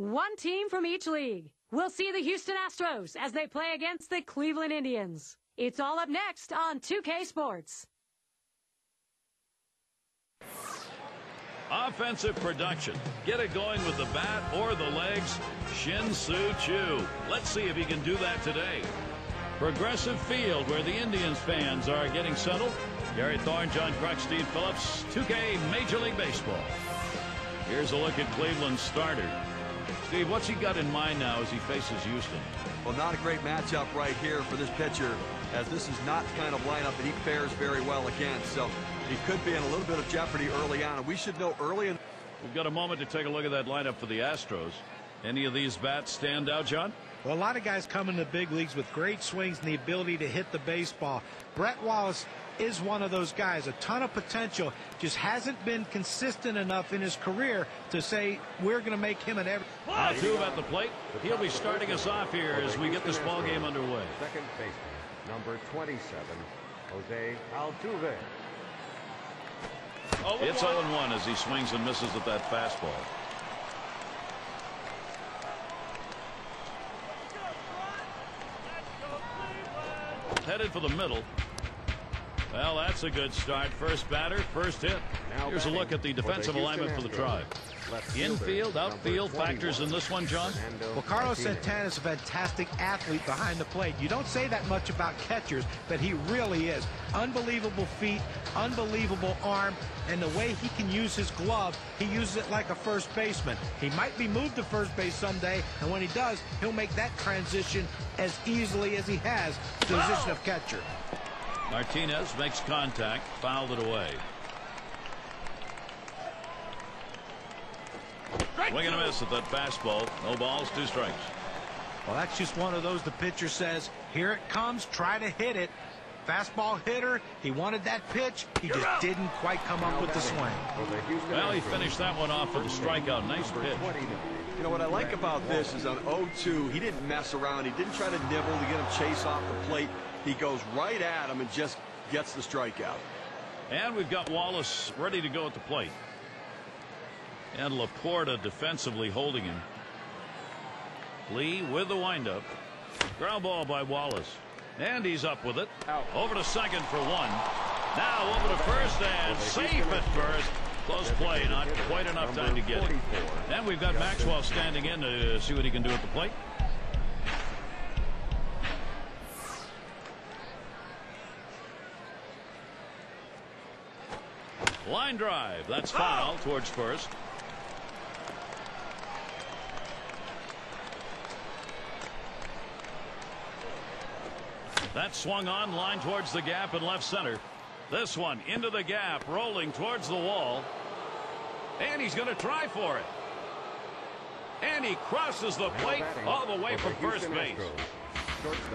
One team from each league. We'll see the Houston Astros as they play against the Cleveland Indians. It's all up next on 2K Sports. Offensive production. Get it going with the bat or the legs. Shin-Soo Choo. Let's see if he can do that today. Progressive Field, where the Indians fans are getting settled. Gary Thorne, John Kruk, Steve Phillips, 2K Major League Baseball. Here's a look at Cleveland's starter. Steve, what's he got in mind now as he faces Houston? Well, not a great matchup right here for this pitcher, as this is not the kind of lineup that he fares very well against. So he could be in a little bit of jeopardy early on, and we should know early in. We've got a moment to take a look at that lineup for the Astros. Any of these bats stand out, John? Well, a lot of guys come in the big leagues with great swings and the ability to hit the baseball. Brett Wallace is one of those guys, a ton of potential, just hasn't been consistent enough in his career to say we're going to make him an every. Altuve at the plate. He'll be starting us off here as we get this ball game underway. Second baseman, number 27, Jose Altuve. It's 0-1 as he swings and misses at that fastball. Headed for the middle. Well, that's a good start. First batter, first hit. Here's a look at the defensive alignment for the Tribe. Infield, outfield factors in this one, John? Well, Carlos Santana's a fantastic athlete behind the plate. You don't say that much about catchers, but he really is. Unbelievable feet, unbelievable arm, and the way he can use his glove, he uses it like a first baseman. He might be moved to first base someday, and when he does, he'll make that transition as easily as he has to the position of catcher. Martinez makes contact, fouled it away. Swing and a miss at that fastball. No balls, 2 strikes. Well, that's just one of those the pitcher says, here it comes, try to hit it. Fastball hitter, he wanted that pitch, he just didn't quite come up with the swing. Well, he finished that one off with a strikeout. Nice pitch. You know what I like about this is on 0-2, he didn't mess around. He didn't try to nibble to get him chase off the plate. He goes right at him and just gets the strikeout. And we've got Wallace ready to go at the plate. And Laporta defensively holding him. Lee with the windup. Ground ball by Wallace. And he's up with it. Over to second for 1. Now over to first and safe at first. Close play, not quite enough time to get it. And we've got Maxwell standing in to see what he can do at the plate. Line drive. That's foul towards first. That swung on, line towards the gap in left center. This one into the gap, rolling towards the wall. And he's going to try for it. And he crosses the plate all the way from first base.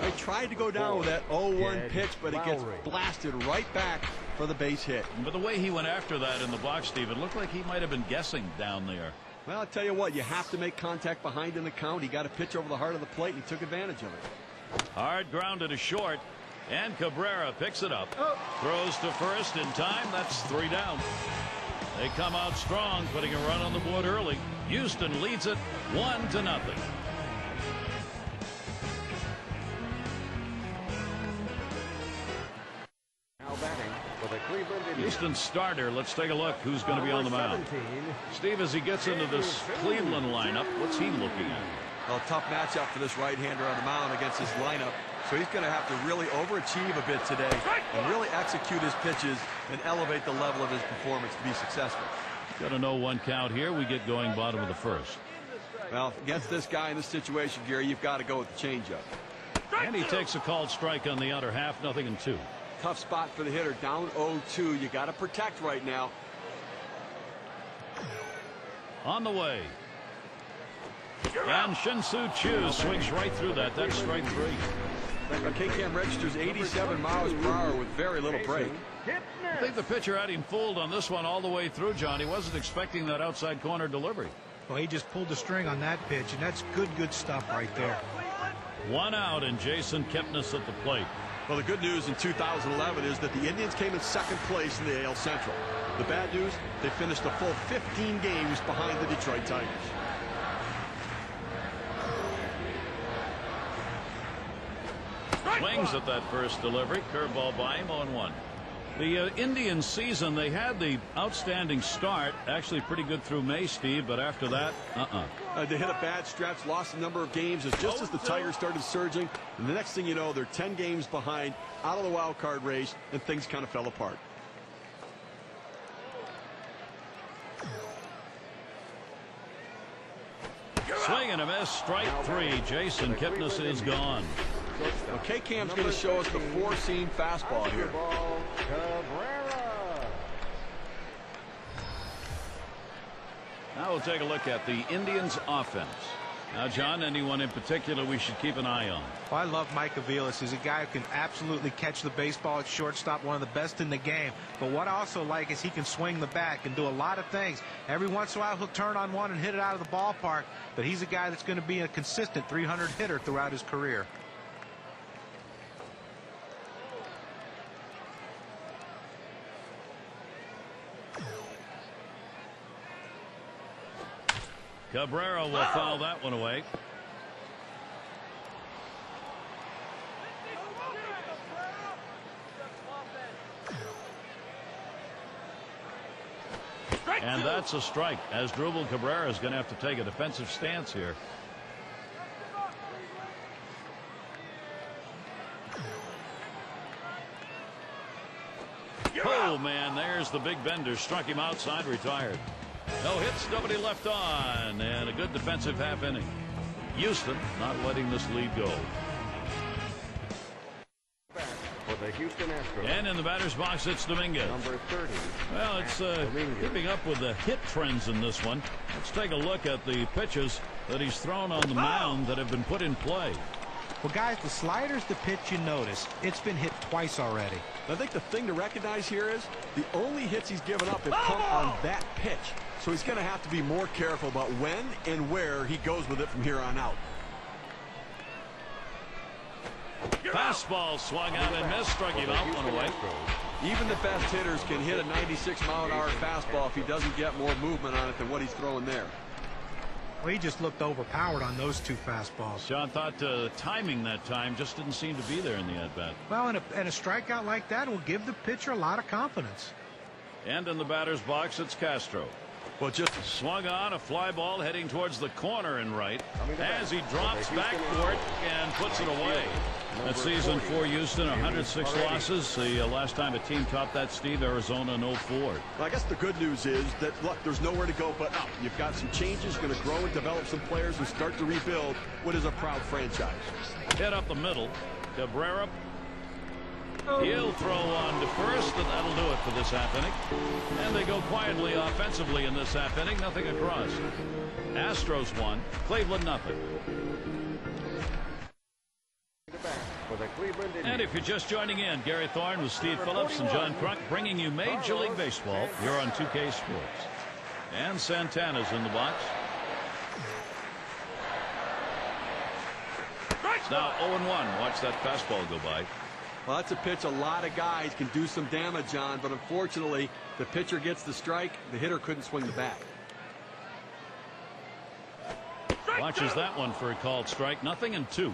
They tried to go down with that 0-1 pitch, but it gets blasted right back for the base hit. But the way he went after that in the box, Steve, it looked like he might have been guessing down there. Well, I'll tell you what, you have to make contact behind in the count. He got a pitch over the heart of the plate, and he took advantage of it. Hard grounded to short, and Cabrera picks it up. Throws to first in time. That's 3 down. They come out strong, putting a run on the board early. Houston leads it 1-0. Houston starter. Let's take a look who's going to be on the mound. Steve, as he gets into this Cleveland lineup, what's he looking at? Well, tough matchup for this right-hander on the mound against his lineup. So he's going to have to really overachieve a bit today and really execute his pitches and elevate the level of his performance to be successful. Got a 0-1 count here. We get going bottom of the first. Well, against this guy in this situation, Gary, you've got to go with the changeup. And he takes a called strike on the outer half, 0-2. Tough spot for the hitter, down 0-2. You got to protect right now. On the way. And Shin-Soo Choo swings right through that. That's strike 3. K-Cam registers 87 miles per hour with very little break. I think the pitcher had him fooled on this one all the way through, John. He wasn't expecting that outside corner delivery. Well, he just pulled the string on that pitch, and that's good stuff right there. 1 out, and Jason Kipnis at the plate. Well, the good news in 2011 is that the Indians came in second place in the AL Central. The bad news, they finished a full 15 games behind the Detroit Tigers. Swings at that first delivery. Curveball by him, 0-1. The Indian season, they had the outstanding start, actually pretty good through May, Steve, but after that, They hit a bad stretch, lost a number of games just as the Tigers started surging. And the next thing you know, they're 10 games behind, out of the wild card race, and things kind of fell apart. Swing and a miss, strike 3. Jason Kipnis is gone. Well, K-Cam's going to show us the four-seam fastball here. Now we'll take a look at the Indians' offense. Now, John, anyone in particular we should keep an eye on? Well, I love Mike Aviles. He's a guy who can absolutely catch the baseball at shortstop, one of the best in the game. But what I also like is he can swing the bat and do a lot of things. Every once in a while he'll turn on one and hit it out of the ballpark. But he's a guy that's going to be a consistent 300 hitter throughout his career. Cabrera will foul that one away. And that's a strike, as Drupal Cabrera is going to have to take a defensive stance here. Oh, man, there's the big bender. Struck him outside, retired. No hits, nobody left on, and a good defensive half inning. Houston not letting this lead go. For the Houston Astros. And in the batter's box, it's Dominguez. Number 30. Well, it's keeping up with the hit trends in this one. Let's take a look at the pitches that he's thrown on the mound that have been put in play. Well, guys, the slider's the pitch you notice. It's been hit twice already. I think the thing to recognize here is the only hits he's given up have come on that pitch. So he's going to have to be more careful about when and where he goes with it from here on out. Fastball swung out and missed, struck him out, one away. Even the best hitters can hit a 96-mile-an-hour fastball if he doesn't get more movement on it than what he's throwing there. Well, he just looked overpowered on those two fastballs. John thought timing that time just didn't seem to be there in the at-bat. Well, and a strikeout like that will give the pitcher a lot of confidence. And in the batter's box, it's Castro. Well, just swung on a fly ball heading towards the corner and right as he drops back for it and puts it away. That season for Houston, 106 losses. The last time a team topped that, Steve, Arizona in 04. Well, I guess the good news is that, look, there's nowhere to go but up. You've got some changes, going to grow and develop some players and start to rebuild what is a proud franchise. Hit up the middle. Cabrera. He'll throw on to first, and that'll do it for this half inning. And they go quietly offensively in this half inning. Nothing across. Astros 1, Cleveland nothing. And if you're just joining in, Gary Thorne with Steve Phillips and John Kruk bringing you Major League Baseball here on 2K Sports. And Santana's in the box. It's now 0-1. Watch that fastball go by. Well, that's a pitch a lot of guys can do some damage on, but unfortunately, the pitcher gets the strike. The hitter couldn't swing the bat. Watches that one for a called strike. 0-2.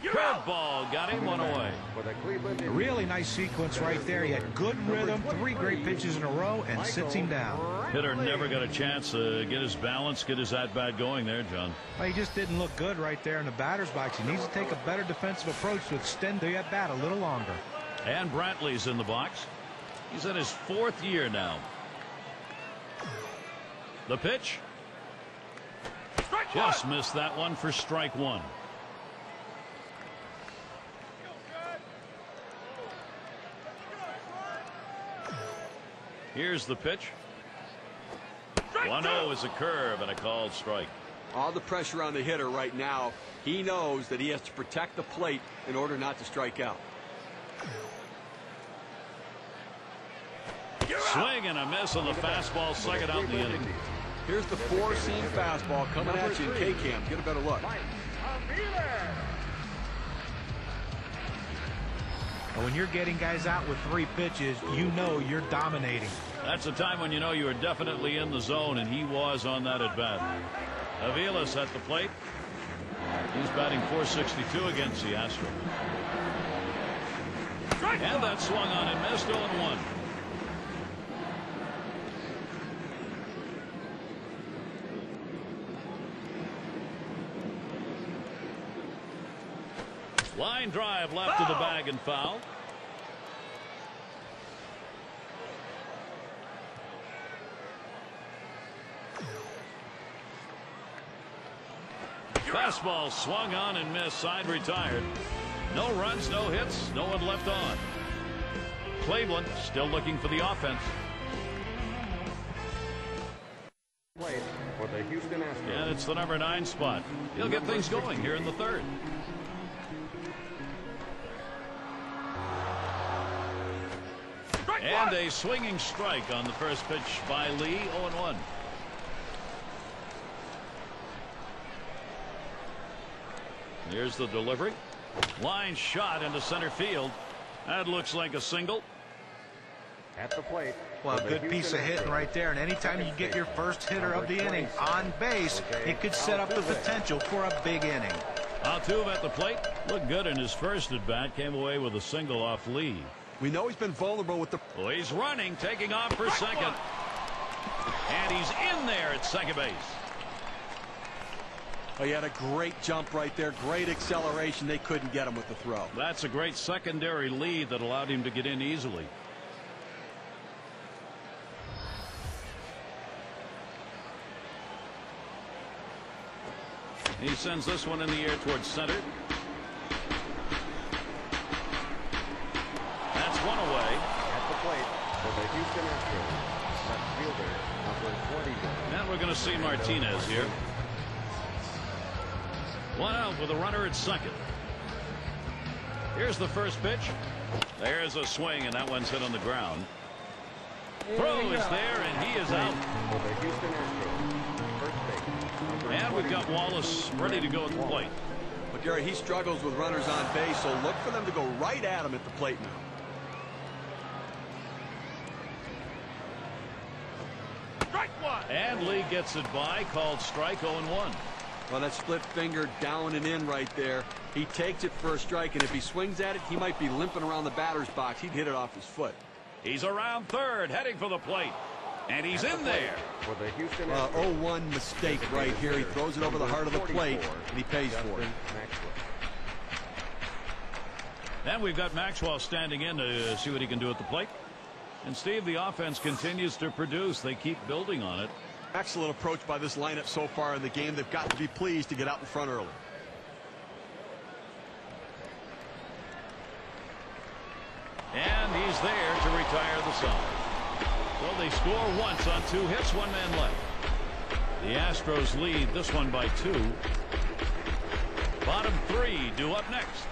Curveball got him, one away. A really nice sequence right there. He had good rhythm, 3 great pitches in a row, and sits him down. Hitter never got a chance to get his balance, get his at-bat going there, John. Well, he just didn't look good right there in the batter's box. He needs to take a better defensive approach to extend the at-bat a little longer. And Brantley's in the box. He's in his 4th year now. The pitch. Just missed that one for strike 1. Here's the pitch. 1-0 is a curve and a called strike. All the pressure on the hitter right now. He knows that he has to protect the plate in order not to strike out. Swing and a miss on the fastball, second out in the inning. Here's the four-seam fastball coming at you in K-Cam. Get a better look. And when you're getting guys out with 3 pitches, you know you're dominating. That's a time when you know you are definitely in the zone, and he was on that at bat. Aviles at the plate. He's batting .462 against the Astros. And that swung on and missed 0-1. Line drive left to the bag and foul. Fastball swung on and missed. Side retired. No runs, no hits, no one left on. Cleveland still looking for the offense. Play for the Houston Astros. And it's the number 9 spot. He'll get things going here in the third. And a swinging strike on the first pitch by Lee. 0-1. Here's the delivery. Line shot into center field. That looks like a single. At the plate. Well, a good piece of hitting right there. And anytime you get your first hitter of the inning on base, it could set up the potential for a big inning. Altuve at the plate. Looked good in his first at bat. Came away with a single off Lee. We know he's been vulnerable with the... Well, he's running, taking off for second. And he's in there at second base. He had a great jump right there. Great acceleration. They couldn't get him with the throw. That's a great secondary lead that allowed him to get in easily. He sends this one in the air towards center. That's one away. At the plate for the Houston Astros. Left fielder number 20. And we're going to see Martinez here. One out with a runner at second. Here's the first pitch. There's a swing, and that one's hit on the ground. Throw is there, and he is out. For the Houston Astros. First base. Number And we've got Wallace ready to go at the plate. But Gary, he struggles with runners on base, so look for them to go right at him at the plate now. And Lee gets it by, called strike. 0-1. Well, that split finger down and in right there. He takes it for a strike, and if he swings at it, he might be limping around the batter's box. He'd hit it off his foot. He's around third, heading for the plate. And he's in there. For the Houston 0-1 mistake right here. He throws it over the heart of the plate, and he pays for it. And we've got Maxwell standing in to see what he can do at the plate. And Steve, the offense continues to produce. They keep building on it. Excellent approach by this lineup so far in the game. They've got to be pleased to get out in front early. And he's there to retire the side. So they score once on 2 hits, 1 man left. The Astros lead this one by 2. Bottom 3 due up next.